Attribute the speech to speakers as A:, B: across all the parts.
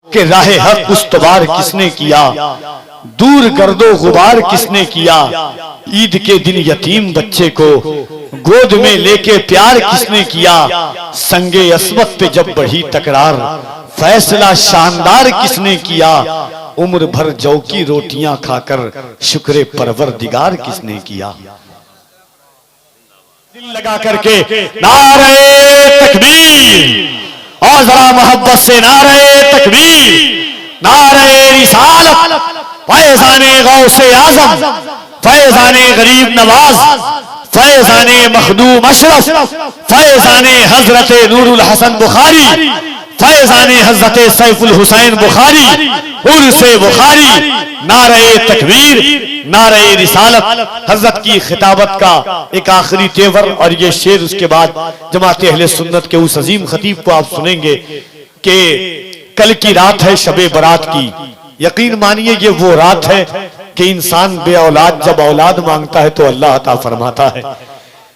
A: कि राहे हक उस्तवार किसने किया, दूर गर्दो गुबार किसने किया, ईद के दिन यतीम बच्चे को गोद में लेके प्यार किसने किया, संगे अस्मत पे जब बढ़ी तकरार फैसला शानदार किसने किया, उम्र भर जौ की रोटियां खाकर शुक्र परवरदिगार किसने किया। दिल लगा करके नारे तकबीर, और जरा मोहब्बत से नारे तकबीर, नारे रिसालत, फैज़ाने गौसे आज़म, फैज़ाने गरीब नवाज, फैज़ाने मखदूम अशरफ, फैज़ाने हजरत नूरुल हसन बुखारी, फैज़ाने हजरत सैफुल हुसैन बुखारी, उर्से बुखारी, नारे तकबीर, नारे रिसालत। हजरत की खिताबत का एक आखिरी तेवर और ये शेर, उसके बाद जमात अहले सुन्नत के उस अजीम खतीब को आप सुनेंगे कि कल की रात है शबे बारात की। यकीन मानिए ये वो रात है कि इंसान बे औलाद जब औलाद मांगता है तो अल्लाह अता फरमाता है।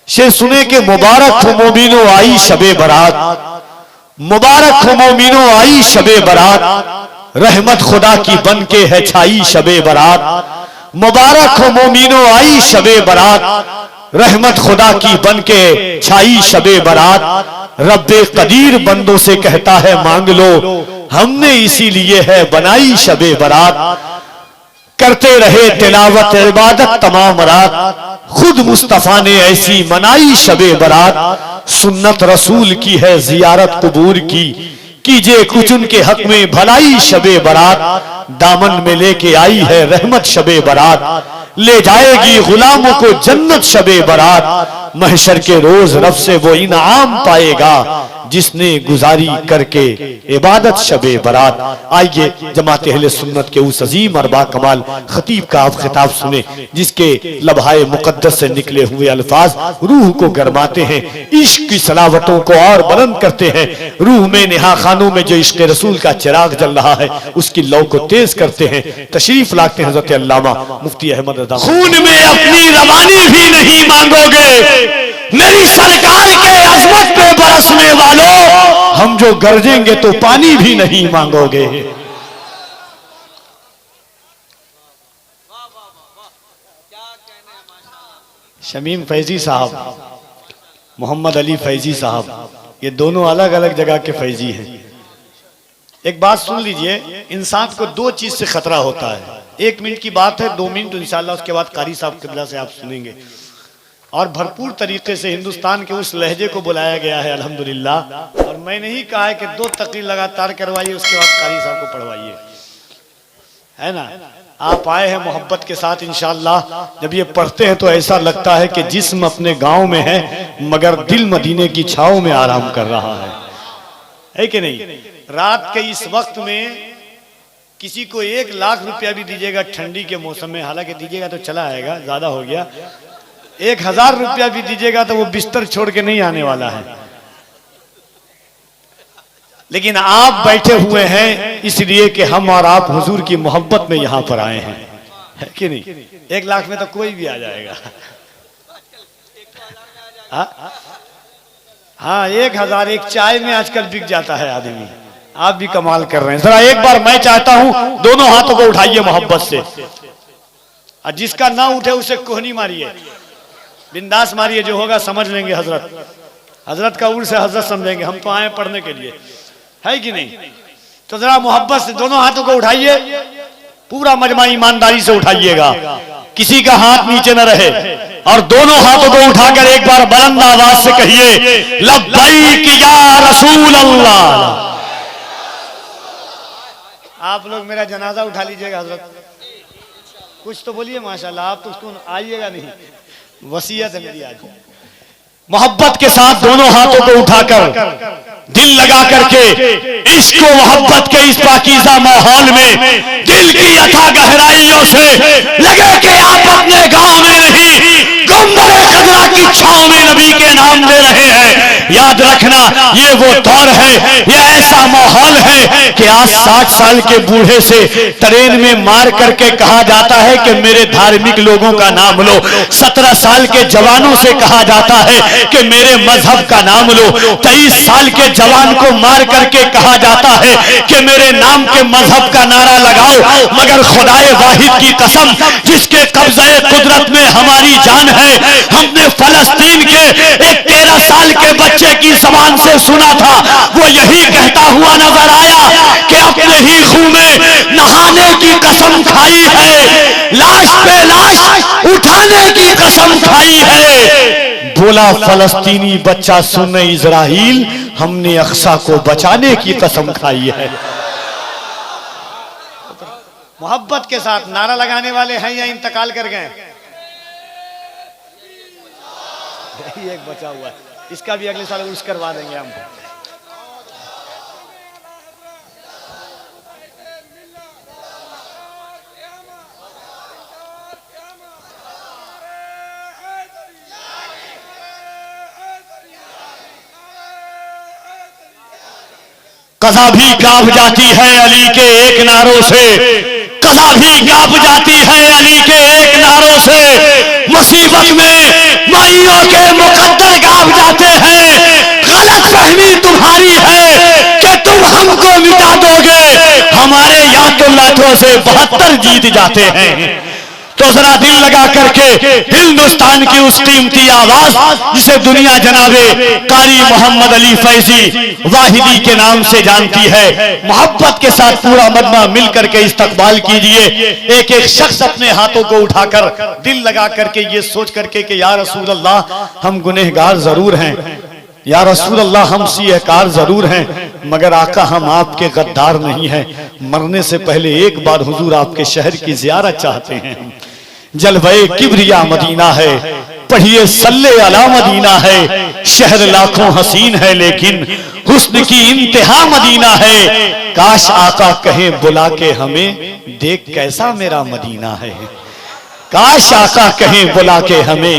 A: शेर सुने कि मुबारक हो मोमिनो आई शबे बारात, मुबारक हो मोमिनो आई शबे बारात, रहमत खुदा की बन के है छाई शबे बारात, मुबारक हो मोमिनो आई शबे बारात, रहमत खुदा की बन के छाई शबे बारात। रब्बे कदीर बंदों से कहता है मांग लो, हमने इसीलिए है बनाई शबे बारात। करते रहे तिलावत इबादत तमाम रात, खुद मुस्तफा ने ऐसी मनाई शबे बारात। सुन्नत रसूल की है जियारत कुबूर की, कीजिए कुछ उनके हक में भलाई शबे बारात। दामन में लेके आई है रहमत शबे बारात, ले जाएगी गुलामों को जन्नत शबे बारात। महशर के रोज रब से वो इनाम पाएगा जिसने गुजारी करके इबादत शबे बारात। आइए जमात अहले सुन्नत के उस अजीम और बाकमाल खतीब का आप खिताब सुने, जिसके लबहाए मुकद्दस से निकले हुए अल्फाज रूह को गरमाते हैं, इश्क की सलावतों को और बुलंद करते हैं। रूह में नेहा खानों में जो इश्क रसूल का चिराग जल रहा है उसकी लौ को तेज करते हैं। तशरीफ लाते हैं हजरत अल्लामा मुफ्ती अहमद रज़ा। खून में अपनी रवानी भी नहीं मांगोगे, मेरी सरकार के अजमत पे बरसने वालों, हम जो गरजेंगे तो पानी भी नहीं मांगोगे। शमीम फैजी साहब, मोहम्मद अली फैजी साहब, ये दोनों अलग अलग जगह के फैजी हैं। एक बात सुन लीजिए, इंसान को दो चीज से खतरा होता है। 1 मिनट की बात है, 2 मिनट इंशाल्लाह उसके बाद कारी साहब किबला से आप सुनेंगे। और भरपूर तरीके से हिंदुस्तान के उस लहजे को बुलाया गया है अल्हम्दुलिल्लाह। और मैंने ही कहा है कि 2 तकरीर लगातार करवाइए, उसके बाद कारी साहब को पढ़वाइए, है ना। आप आए हैं मोहब्बत के साथ इंशाअल्लाह। जब ये पढ़ते हैं तो ऐसा लगता है कि जिस्म अपने गांव में है मगर दिल मदीने की छांव में आराम कर रहा है कि नहीं। रात के इस वक्त में किसी को 1 लाख रुपया भी दीजिएगा ठंडी के मौसम में, हालांकि दीजिएगा तो चला आएगा, ज्यादा हो गया, 1000 रुपया भी दीजिएगा तो वो बिस्तर छोड़ के नहीं आने वाला है। लेकिन आप बैठे हुए हैं इसलिए कि हम और आप हुजूर की मोहब्बत में यहां पर आए हैं, है कि नहीं। 1 लाख में तो कोई भी आ जाएगा। हाँ 1000 एक चाय में आजकल बिक जाता है आदमी। आप भी कमाल कर रहे हैं। जरा एक बार मैं चाहता हूं दोनों हाथों को उठाइए मोहब्बत से, और जिसका ना उठे उसे कोहनी मारिए, बिंदास मारिए, जो होगा समझ लेंगे। हजरत का उर्स से हजरत समझेंगे, हम तो आए पढ़ने के लिए, है कि नहीं। तो जरा मोहब्बत से दोनों हाथों को उठाइए, पूरा मजमा ईमानदारी से उठाइएगा, किसी का हाथ नीचे न रहे, और दोनों हाथों को उठाकर एक बार बुलंद आवाज से कहिए लब्बैक या रसूल अल्लाह। आप लोग मेरा जनाजा उठा लीजिएगा हजरत, कुछ तो बोलिए माशाल्लाह। आप तो उसको आइएगा नहीं, वसीयत है मेरी आज। मोहब्बत के साथ दोनों हाथों को उठाकर दिल लगा करके इश्क व मोहब्बत के इस पाकीज़ा माहौल में दिल की अथाह गहराइयों से लगे कि आप अपने गांव में नहीं गुंबद खजरा की छांव में नबी के नाम ले रहे हैं। याद रखना ये वो दौर है, ये ऐसा माहौल है कि आज 60 साल के बूढ़े से ट्रेन में मार करके कहा जाता है कि मेरे धार्मिक लोगों का नाम लो। 17 साल के जवानों से कहा जाता है कि मेरे मजहब का नाम लो। 23 साल के जवान को मार करके कहा जाता है कि मेरे नाम के मजहब का नारा लगाओ। मगर खुदाए वाहिद की कसम, जिसके कब्जे कुदरत में हमारी जान है, हमने फलस्तीन के एक 13 साल के बच्चे की जबान से सुना था, वो यही कहता हुआ नजर आया कि अपने ही खून में नहाने की कसम खाई है, लाश पे लाश उठाने की कसम खाई है। बोला फलस्तीनी बच्चा सुन इजराइल, हमने अक्सा को बचाने की कसम खाई है। मोहब्बत के साथ नारा लगाने वाले हैं या इंतकाल कर गए? एक बचा हुआ है, इसका भी अगले साल उर्स करवा देंगे हम। कज़ा भी कांप जाती है अली के एक नारों से, कज़ा भी कांप जाती है अली के एक नारों से। मुसीबत में माइयों के मुकद्दर कांप जाते हैं। गलत फहमी तुम्हारी है कि तुम हमको मिटा दोगे, हमारे यहाँ तो लाठों से 72 जीत जाते हैं। तो जरा दिल लगा करके हिंदुस्तान की उस कीमती आवाज जिसे दुनिया जनाबे कारी मोहम्मद अली फैजी वाहिदी के नाम से जानती है, मोहब्बत के साथ पूरा मजमा मिल करके इस्तकबाल कीजिए। एक एक शख्स अपने हाथों को उठाकर दिल लगा करके ये सोच करके कि या रसूल अल्लाह, हम गुनहगार जरूर हैं, या रसूल अल्लाह हम सीहकार जरूर हैं, मगर आका हम आपके गद्दार नहीं हैं। मरने से पहले एक बार हुजूर आपके शहर की जियारत चाहते हैं। जलवे किबरिया मदीना है, पढ़िए सल्ले अला मदीना है। शहर लाखों हसीन है लेकिन हुस्न की इंतहा मदीना है। काश आका कहें बुला के हमें, देख कैसा मेरा मदीना है। काश आका कहें बुला के हमें,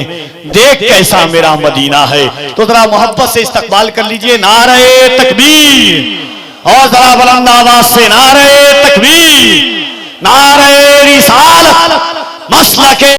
A: देख कैसा मेरा मदीना है। तो जरा मोहब्बत से इस्तकबाल कर लीजिए। नारे तकबीर, और जरा बुलंद आवाज से नारे तकबीर, नारे रिसालत, मसला के